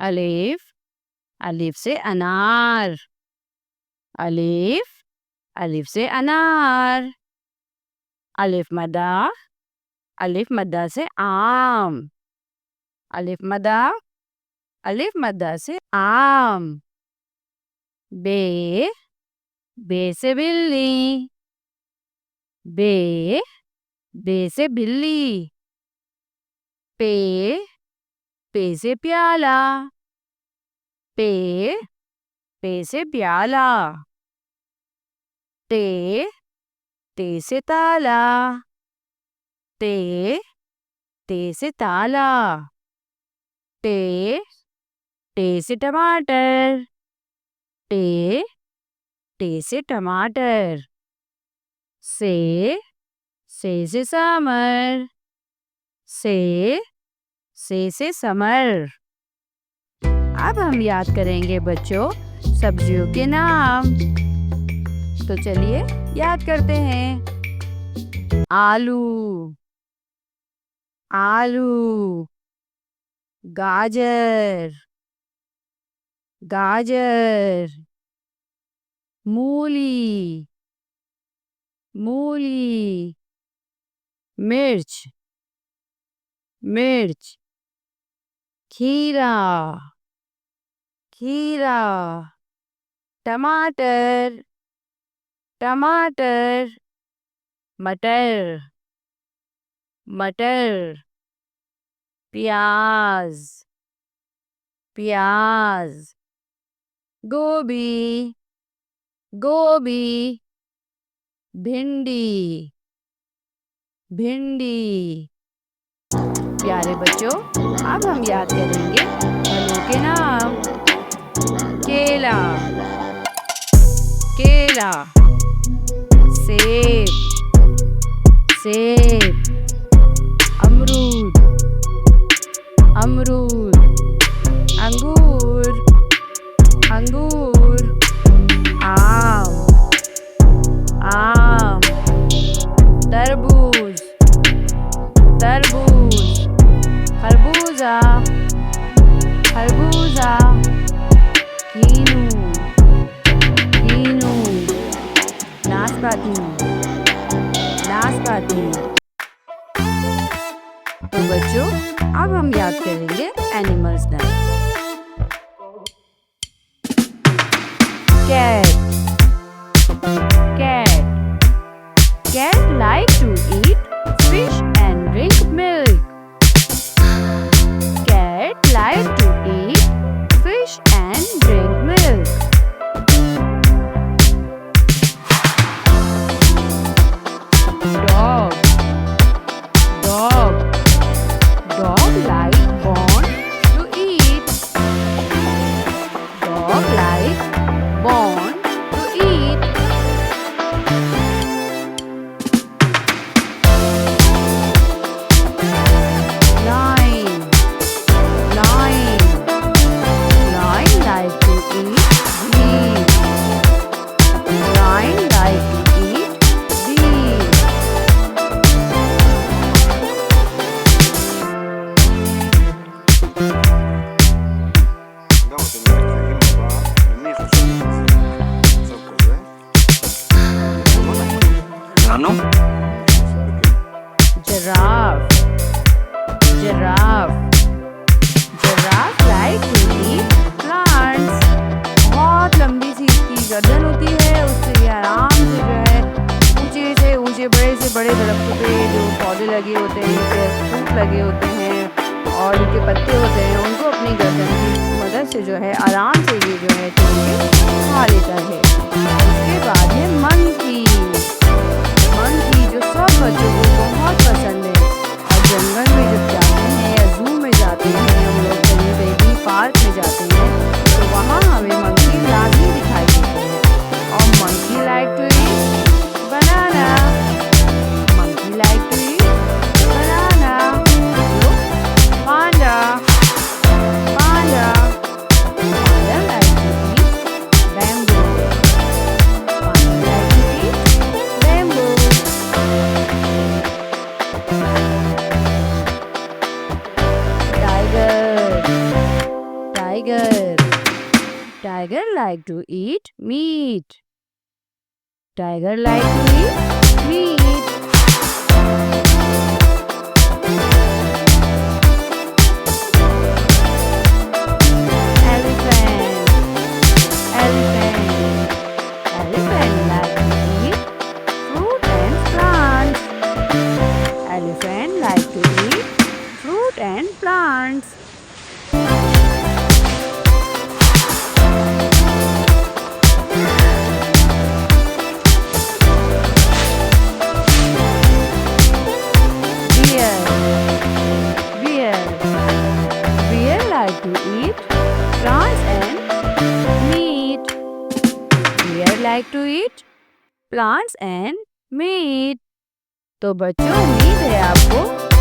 अलिफ, अलिफ से अनार। अलिफ, अलिफ से अनार। अलिफ मद्दा, अलिफ मद्दा से आम। अलिफ मद्दा, अलिफ मद्दा से आम। बे, बे से बिल्ली। बे, बे से बिल्ली। पे, पे से प्याला। पे, पे से प्याला। टे, टे से ताला। टे, टे से ताला। टे, टे से टमाटर। टे, टे से टमाटर। से से समर। से समर। अब हम याद करेंगे बच्चों सब्जियों के नाम। तो चलिए याद करते हैं। आलू, आलू। गाजर, गाजर। मूली, मूली। मिर्च, मिर्च। खीरा, खीरा। टमाटर, टमाटर। मटर, मटर। प्याज, प्याज। गोभी, गोभी। भिंडी, भिंडी। प्यारे बच्चों अब हम याद करेंगे फलों के नाम। केला, केला। सेब, सेब। अमरूद, अमरूद। अंगूर, अंगूर। आम, आम। तरबूज, तरबूज। खरबूजा, खरबूजा। कीनू, कीनू। नाशपाती, नाशपाती। तो बच्चों अब हम याद करेंगे एनिमल्स नाम। Cat, cat. Cat like to eat fish and drink milk. Cat like to eat fish and drink milk. Dog, dog. Dog like bone to eat. Dog like bone to eat. Lion, lion. Lion like to eat beef. Lion like to eat beef. Andiamo a tenere il primo qua, non so cos'è. Nano? Giraffe, giraffe. Giraffe like to eat plants. बहुत लंबी सी इसकी गर्दन होती है, उससे ये आराम से जो है ऊंचे से ऊंचे बड़े दरख्तों पे जो पौधे लगे होते हैं, इनके फ्रूट लगे होते हैं और इनके पत्ते होते हैं, उनको अपनी गर्दन की मदद से जो है आराम से ये जो है तोड़ के खा लेता है। उसके बाद है मंकी, मंकी जो सब बच्चों को बहुत पसंद है। और जंगल में जब जाते हैं या जू में जाते हैं, हम लोग कहीं पे भी पार्क में जाते हैं तो वहाँ हमें मंकी लाजमी दिखाई देते हैं। और monkey like to eat banana, monkey like to eat banana. Panda, panda. Panda like to eat bamboo. Panda like to eat meat. Tiger like to eat meat. Elephant. Elephant. Elephant like to eat fruit and plants. Elephant like to eat fruit and plants. Bear. Bear. Bear like to eat plants and meat. Bear like to eat plants and meat. तो बच्चों, उम्मीद है आपको